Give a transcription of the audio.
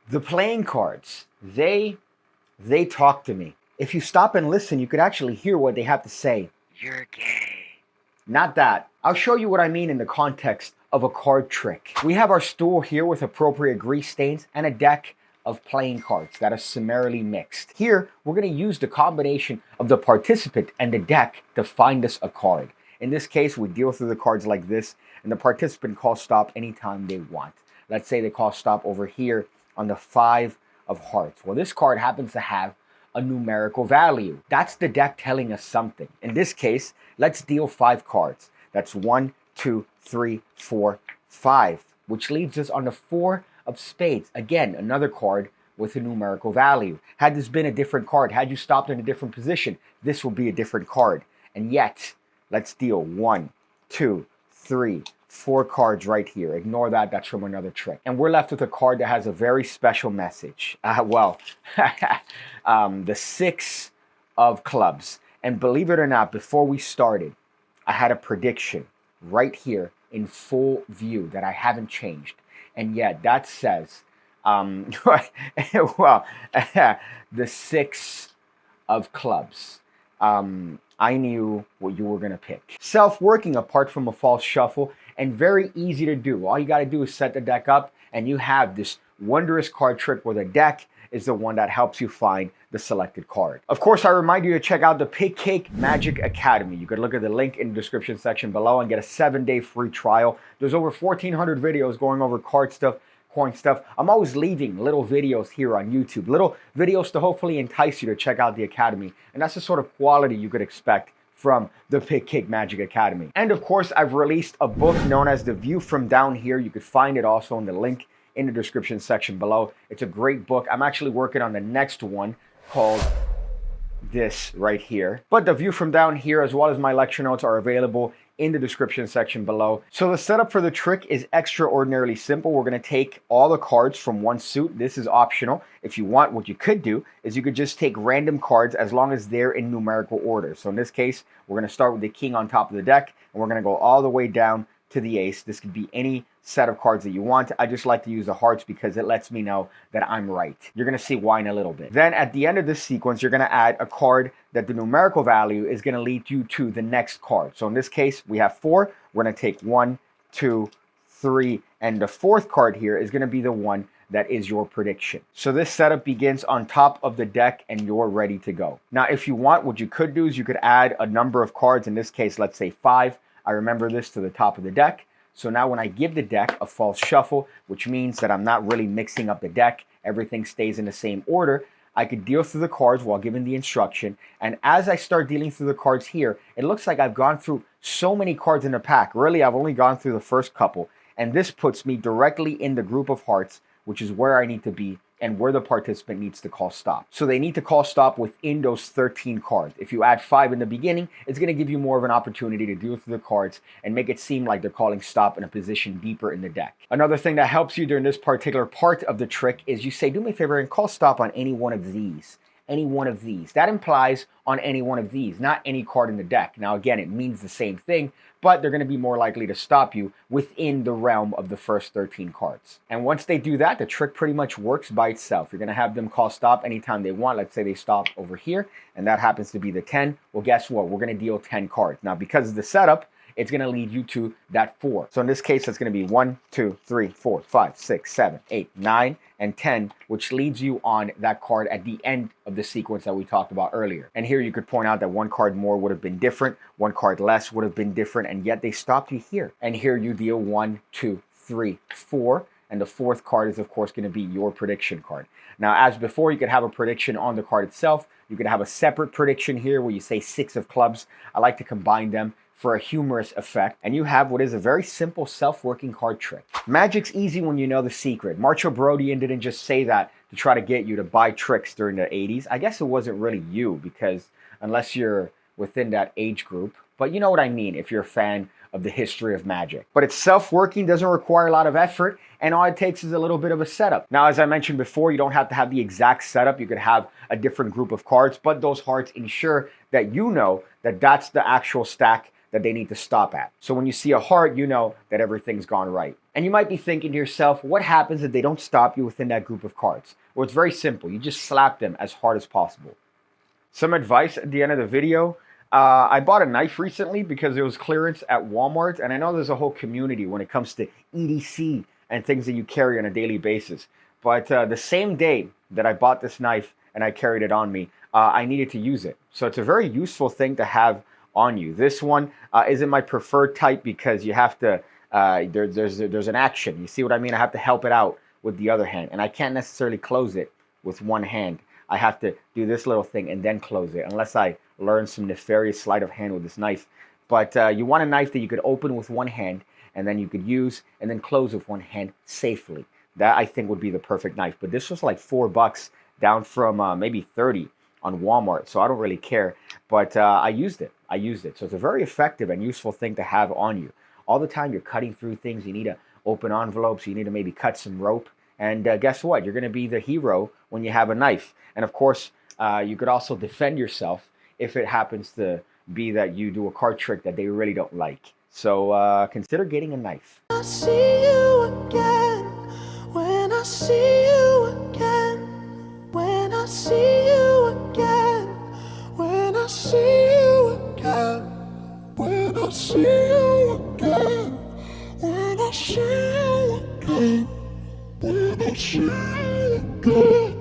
The playing cards, they talk to me. If you stop and listen, you could actually hear what they have to say. You're gay. Not that. I'll show you what I mean in the context of a card trick. We have our stool here with appropriate grease stains and a deck of playing cards that are summarily mixed. Here, we're going to use the combination of the participant and the deck to find us a card. In this case, we deal through the cards like this, and the participant calls stop anytime they want. Let's say they call stop over here on the 5 of hearts. Well, this card happens to have a numerical value. That's the deck telling us something. In this case, let's deal 5 cards. That's 1, 2, 3, 4, 5, which leaves us on the 4 of spades. Again, another card with a numerical value. Had this been a different card, had you stopped in a different position, this will be a different card. And yet, let's deal 1, 2, 3, 4 cards right here. Ignore that, that's from another trick. And we're left with a card that has a very special message. The 6 of clubs. And believe it or not, before we started, I had a prediction right here in full view that I haven't changed. And yet that says, the 6 of clubs. I knew what you were going to pick. Self-working apart from a false shuffle, and very easy to do. All you got to do is set the deck up, and you have this wondrous card trick where the deck is the one that helps you find the selected card. Of course, I remind you to check out the PigCake Magic Academy. You could look at the link in the description section below and get a 7-day free trial. There's over 1,400 videos going over card stuff, coin stuff. I'm always leaving little videos here on YouTube, little videos to hopefully entice you to check out the Academy. And that's the sort of quality you could expect from the PigCake Magic Academy. And of course, I've released a book known as The View from Down Here. You could find it also in the link in the description section below. It's a great book. I'm actually working on the next one called this right here. But The View from Down Here, as well as my lecture notes, are available in the description section below. So the setup for the trick is extraordinarily simple. We're going to take all the cards from one suit. This is optional. If you want, what you could do is you could just take random cards as long as they're in numerical order. So in this case, we're going to start with the king on top of the deck, and we're going to go all the way down to the ace. This could be any set of cards that you want. I just like to use the hearts because it lets me know that I'm right. You're going to see why in a little bit. Then at the end of this sequence, you're going to add a card that the numerical value is going to lead you to the next card. So in this case, we have 4. We're going to take 1, 2, 3, and the 4th card here is going to be the one that is your prediction. So this setup begins on top of the deck and you're ready to go. Now, if you want, what you could do is you could add a number of cards. In this case, let's say 5. I remember this to the top of the deck. So now when I give the deck a false shuffle, which means that I'm not really mixing up the deck, everything stays in the same order, I could deal through the cards while giving the instruction. And as I start dealing through the cards here, it looks like I've gone through so many cards in the pack. Really, I've only gone through the first couple. And this puts me directly in the group of hearts, which is where I need to be and where the participant needs to call stop. So they need to call stop within those 13 cards. If you add 5 in the beginning, it's going to give you more of an opportunity to deal through the cards and make it seem like they're calling stop in a position deeper in the deck. Another thing that helps you during this particular part of the trick is you say, do me a favor and call stop on any one of these. Any one of these. That implies on any one of these, not any card in the deck. Now, again, it means the same thing, but they're going to be more likely to stop you within the realm of the first 13 cards. And once they do that, the trick pretty much works by itself. You're going to have them call stop anytime they want. Let's say they stop over here, and that happens to be the 10. Well, guess what? We're going to deal 10 cards. Now, because of the setup, it's going to lead you to that 4. So in this case, it's going to be 1, 2, 3, 4, 5, 6, 7, 8, 9, and 10, which leads you on that card at the end of the sequence that we talked about earlier. And here you could point out that 1 card more would have been different, 1 card less would have been different, and yet they stopped you here. And here you deal 1, 2, 3, 4, and the 4th card is, of course, going to be your prediction card. Now, as before, you could have a prediction on the card itself. You could have a separate prediction here where you say 6 of clubs. I like to combine them for a humorous effect, and you have what is a very simple self-working card trick. Magic's easy when you know the secret. Marcho Brodian didn't just say that to try to get you to buy tricks during the 80s. I guess it wasn't really you, because unless you're within that age group, but you know what I mean if you're a fan of the history of magic. But it's self-working, doesn't require a lot of effort, and all it takes is a little bit of a setup. Now, as I mentioned before, you don't have to have the exact setup. You could have a different group of cards, but those hearts ensure that you know that that's the actual stack that they need to stop at. So when you see a heart, you know that everything's gone right. And you might be thinking to yourself, what happens if they don't stop you within that group of cards? Well, it's very simple. You just slap them as hard as possible. Some advice at the end of the video. I bought a knife recently because it was clearance at Walmart, and I know there's a whole community when it comes to EDC and things that you carry on a daily basis. But the same day that I bought this knife and I carried it on me, I needed to use it. So it's a very useful thing to have on you. This one isn't my preferred type because you have to, there's an action. You see what I mean? I have to help it out with the other hand, and I can't necessarily close it with one hand. I have to do this little thing and then close it, unless I learn some nefarious sleight of hand with this knife. But you want a knife that you could open with one hand, and then you could use and then close with one hand safely. That, I think, would be the perfect knife. But this was like $4, down from maybe 30 on Walmart, so I don't really care. But I used it. So it's a very effective and useful thing to have on you. All the time you're cutting through things, you need to open envelopes, you need to maybe cut some rope. And guess what? You're going to be the hero when you have a knife. And of course, you could also defend yourself if it happens to be that you do a card trick that they really don't like. So consider getting a knife. I see you again, when I see you again, when I see you again, when I see you again, when I see you again, when I see you again, when I see you again.